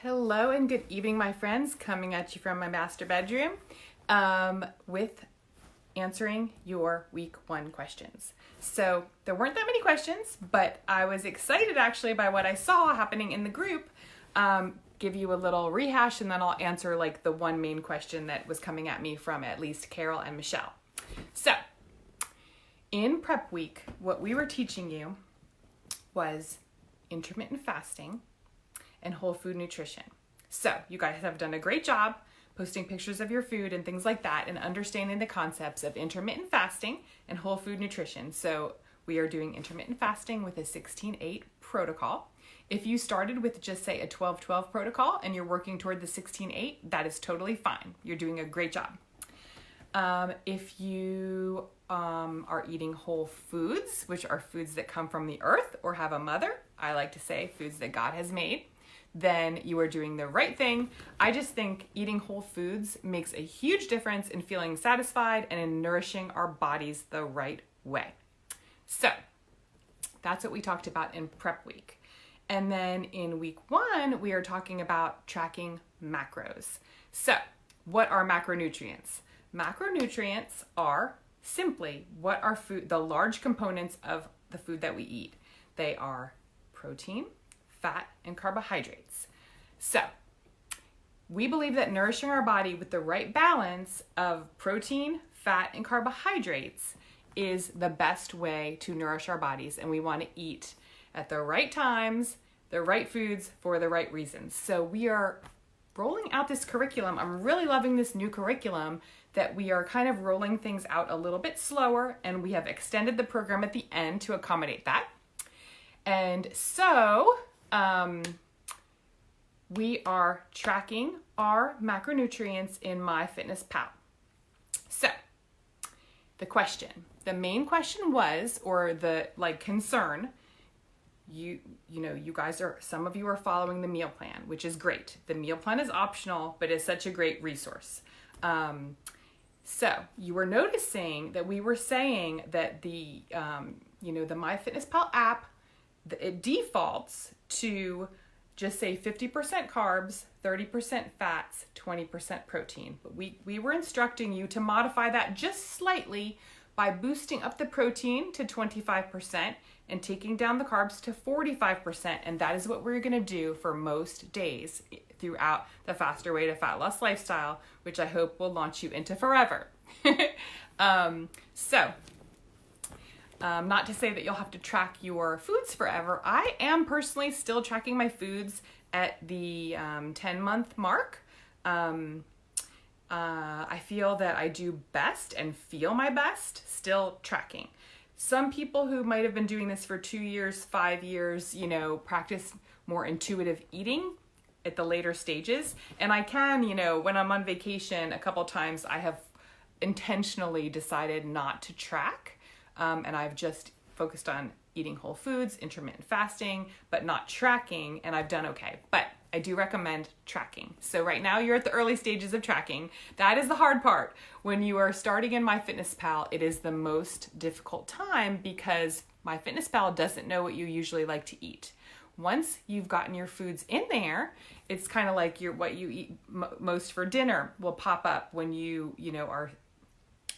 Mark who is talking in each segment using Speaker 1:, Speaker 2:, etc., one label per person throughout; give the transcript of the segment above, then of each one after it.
Speaker 1: Hello and good evening, my friends. Coming at you from my master bedroom with answering your week 1 questions. So there weren't that many questions, but I was excited actually by what I saw happening in the group. Give you a little rehash and then I'll answer like the one main question that was coming at me from at least Carol and Michelle. So in prep week, what we were teaching you was intermittent fasting and whole food nutrition. So you guys have done a great job posting pictures of your food and things like that and understanding the concepts of intermittent fasting and whole food nutrition. So we are doing intermittent fasting with a 16-8 protocol. If you started with just say a 12-12 protocol and you're working toward the 16-8, that is totally fine. You're doing a great job. If you are eating whole foods, which are foods that come from the earth or have a mother, I like to say foods that God has made, then you are doing the right thing. I just think eating whole foods makes a huge difference in feeling satisfied and in nourishing our bodies the right way. So that's what we talked about in prep week. And then in week 1, we are talking about tracking macros. So what are macronutrients? Macronutrients are simply what are the large components of the food that we eat. They are protein, fat, and carbohydrates. So we believe that nourishing our body with the right balance of protein, fat, and carbohydrates is the best way to nourish our bodies, and we want to eat at the right times, the right foods for the right reasons. So we are rolling out this curriculum. I'm really loving this new curriculum that we are kind of rolling things out a little bit slower, and we have extended the program at the end to accommodate that. And so we are tracking our macronutrients in MyFitnessPal. So the main question was, or the concern, you guys some of you are following the meal plan, which is great. The meal plan is optional, but it's such a great resource. So you were noticing that we were saying that the MyFitnessPal app, it defaults to just say 50% carbs, 30% fats, 20% protein. But we were instructing you to modify that just slightly by boosting up the protein to 25% and taking down the carbs to 45%. And that is what we're going to do for most days throughout the Faster Way to Fat Loss lifestyle, which I hope will launch you into forever. Not to say that you'll have to track your foods forever. I am personally still tracking my foods at the 10-month mark. I feel that I do best and feel my best still tracking. Some people who might have been doing this for 2 years, 5 years, practice more intuitive eating at the later stages. And I can, when I'm on vacation a couple times, I have intentionally decided not to track. And I've just focused on eating whole foods, intermittent fasting, but not tracking, and I've done okay. But I do recommend tracking. So right now you're at the early stages of tracking. That is the hard part. When you are starting in MyFitnessPal, it is the most difficult time because MyFitnessPal doesn't know what you usually like to eat. Once you've gotten your foods in there, it's kind of like what you eat most for dinner will pop up when you are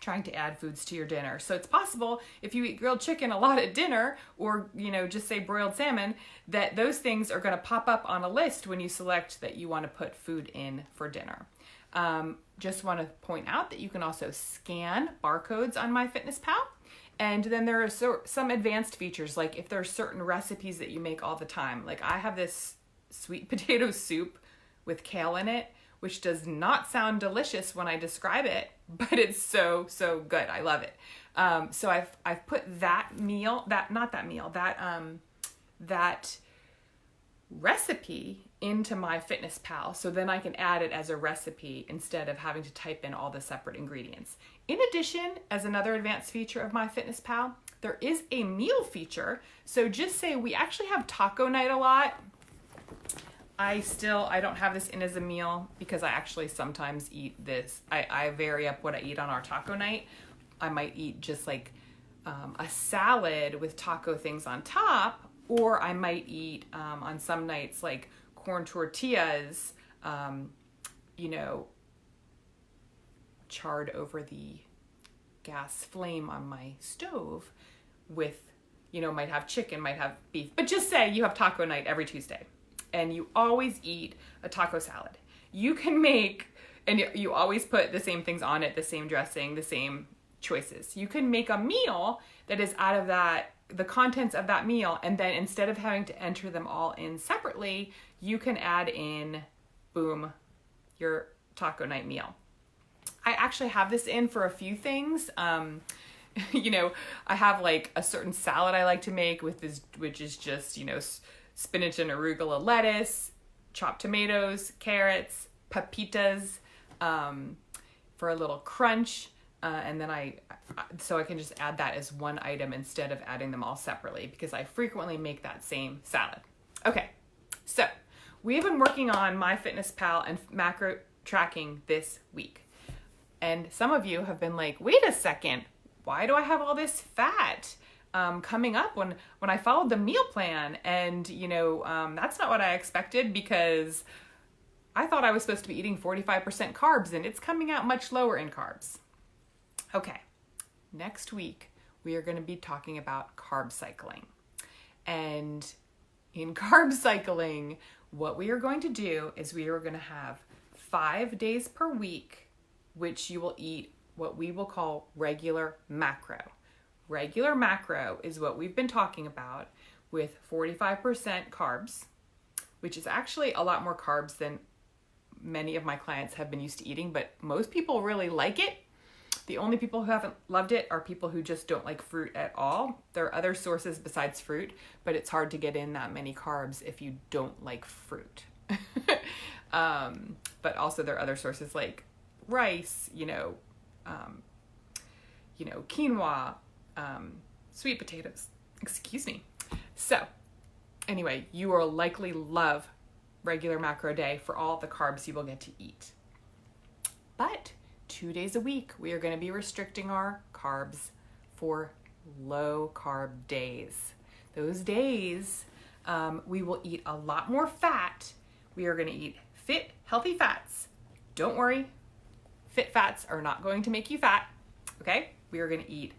Speaker 1: trying to add foods to your dinner. So it's possible if you eat grilled chicken a lot at dinner or, just say broiled salmon, that those things are going to pop up on a list when you select that you want to put food in for dinner. Just want to point out that you can also scan barcodes on MyFitnessPal. And then there are some advanced features, like if there are certain recipes that you make all the time. Like I have this sweet potato soup with kale in it, which does not sound delicious when I describe it, but it's so good. I love it. So I've put that recipe into MyFitnessPal, so then I can add it as a recipe instead of having to type in all the separate ingredients. In addition, as another advanced feature of MyFitnessPal, there is a meal feature. So just say we actually have taco night a lot. I don't have this in as a meal because I actually sometimes eat this. I vary up what I eat on our taco night. I might eat just like a salad with taco things on top, or I might eat on some nights like corn tortillas, charred over the gas flame on my stove with, might have chicken, might have beef. But just say you have taco night every Tuesday and you always eat a taco salad. You can make, and you always put the same things on it, the same dressing, the same choices. You can make a meal that is out of the contents of that meal, and then instead of having to enter them all in separately, you can add in, boom, your taco night meal. I actually have this in for a few things. I have like a certain salad I like to make which is just, spinach and arugula lettuce, chopped tomatoes, carrots, pepitas, for a little crunch. And then so I can just add that as one item instead of adding them all separately, because I frequently make that same salad. Okay, so we have been working on MyFitnessPal and macro tracking this week. And some of you have been like, wait a second, why do I have all this fat coming up when I followed the meal plan? And, that's not what I expected, because I thought I was supposed to be eating 45% carbs and it's coming out much lower in carbs. Okay, next week we are going to be talking about carb cycling. And in carb cycling, what we are going to do is we are going to have 5 days per week which you will eat what we will call regular macro. Regular macro is what we've been talking about, with 45% carbs, which is actually a lot more carbs than many of my clients have been used to eating, but most people really like it. The only people who haven't loved it are people who just don't like fruit at all. There are other sources besides fruit, but it's hard to get in that many carbs if you don't like fruit. But also there are other sources like rice, quinoa, sweet potatoes, excuse me. So anyway, you will likely love regular macro day for all the carbs you will get to eat. But 2 days a week, we are going to be restricting our carbs for low carb days. Those days, we will eat a lot more fat. We are going to eat fit, healthy fats. Don't worry. Fit fats are not going to make you fat, okay? We are going to eat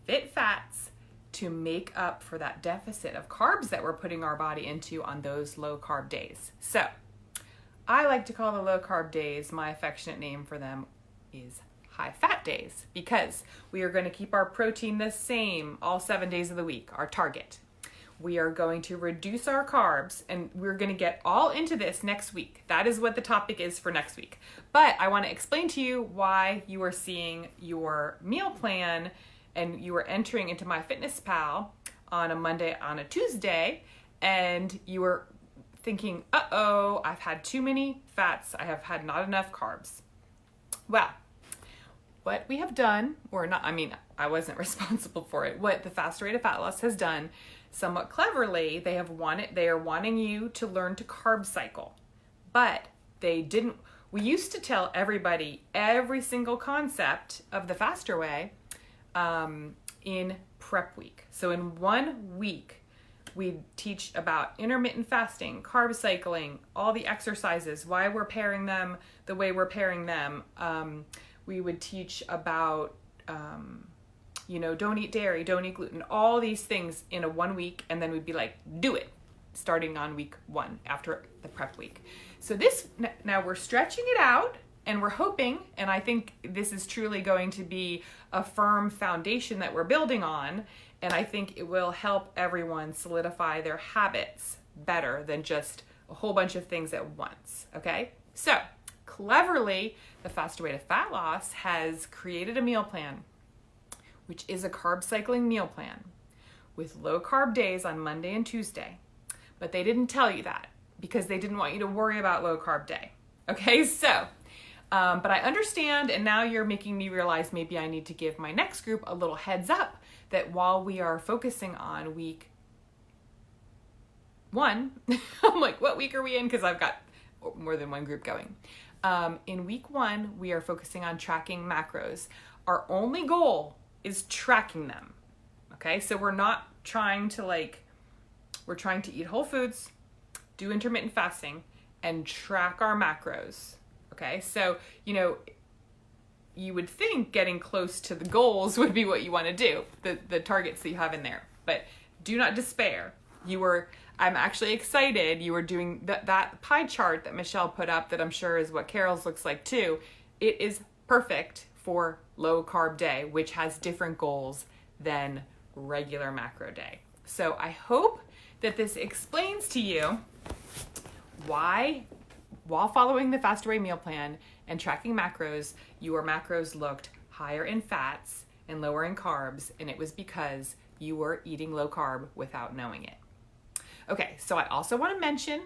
Speaker 1: fit fats to make up for that deficit of carbs that we're putting our body into on those low carb days. So I like to call the low carb days, my affectionate name for them is high fat days, because we are going to keep our protein the same all 7 days of the week, our target. We are going to reduce our carbs, and we're going to get all into this next week. That is what the topic is for next week. But I want to explain to you why you are seeing your meal plan and you are entering into MyFitnessPal on a Monday, on a Tuesday, and you are thinking, uh-oh, I've had too many fats. I have had not enough carbs. Well, what we have done, I wasn't responsible for it. What the Faster Rate of Fat Loss has done, somewhat cleverly, they are wanting you to learn to carb cycle. But they didn't. We used to tell everybody every single concept of the faster way in prep week. So in 1 week, we teach about intermittent fasting, carb cycling, all the exercises, why we're pairing them the way we're pairing them. We would teach about, don't eat dairy, don't eat gluten, all these things in a 1 week, and then we'd be like, do it, starting on week 1 after the prep week. So now we're stretching it out, and we're hoping, and I think this is truly going to be a firm foundation that we're building on, and I think it will help everyone solidify their habits better than just a whole bunch of things at once, okay? So, cleverly, the Faster Way to Fat Loss has created a meal plan, which is a carb cycling meal plan with low carb days on Monday and Tuesday. But they didn't tell you that because they didn't want you to worry about low carb day. Okay, so, but I understand, and now you're making me realize maybe I need to give my next group a little heads up that while we are focusing on week 1, I'm like, what week are we in? Because I've got more than one group going. In week 1, we are focusing on tracking macros. Our only goal is tracking them. Okay, so we're not trying to we're trying to eat whole foods, do intermittent fasting and track our macros. Okay, so, you know, you would think getting close to the goals would be what you want to do, the targets that you have in there. But do not despair. I'm actually excited. You were doing that pie chart that Michelle put up that I'm sure is what Carol's looks like too. It is perfect for low carb day, which has different goals than regular macro day. So I hope that this explains to you why, while following the Fast Away meal plan and tracking macros, your macros looked higher in fats and lower in carbs, and it was because you were eating low carb without knowing it. Okay, so I also want to mention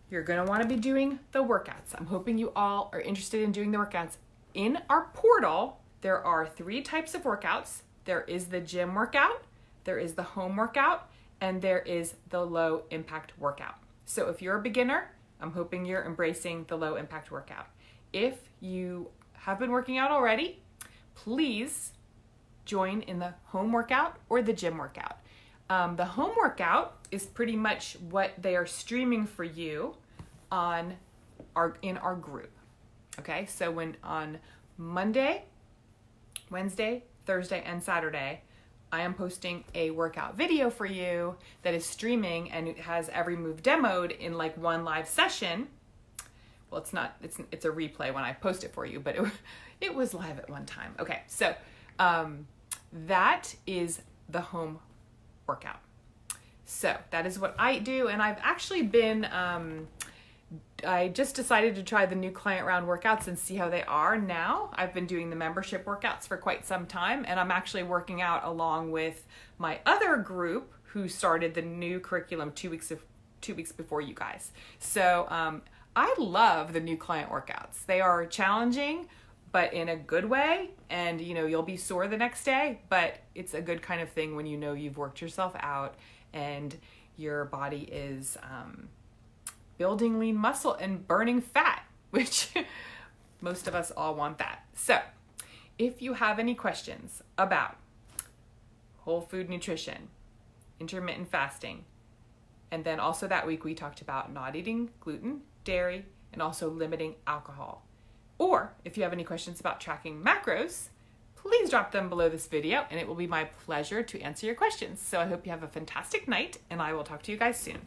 Speaker 1: you're going to want to be doing the workouts. I'm hoping you all are interested in doing the workouts. In our portal, there are 3 types of workouts. There is the gym workout, there is the home workout, and there is the low impact workout. So if you're a beginner, I'm hoping you're embracing the low impact workout. If you have been working out already, please join in the home workout or the gym workout. The home workout is pretty much what they are streaming for you in our group. Okay, so when on Monday, Wednesday, Thursday, and Saturday, I am posting a workout video for you that is streaming, and it has every move demoed in like one live session. Well, it's a replay when I post it for you, but it was live at one time. Okay, so that is the home workout. So that is what I do, and I've actually been, I just decided to try the new client round workouts and see how they are now. I've been doing the membership workouts for quite some time, and I'm actually working out along with my other group who started the new curriculum 2 weeks before you guys. So I love the new client workouts. They are challenging, but in a good way, and you know, you'll be sore the next day, but it's a good kind of thing when you know you've worked yourself out and your body is building lean muscle and burning fat, which most of us all want that. So if you have any questions about whole food nutrition, intermittent fasting, and then also that week we talked about not eating gluten, dairy, and also limiting alcohol. Or if you have any questions about tracking macros, please drop them below this video and it will be my pleasure to answer your questions. So I hope you have a fantastic night and I will talk to you guys soon.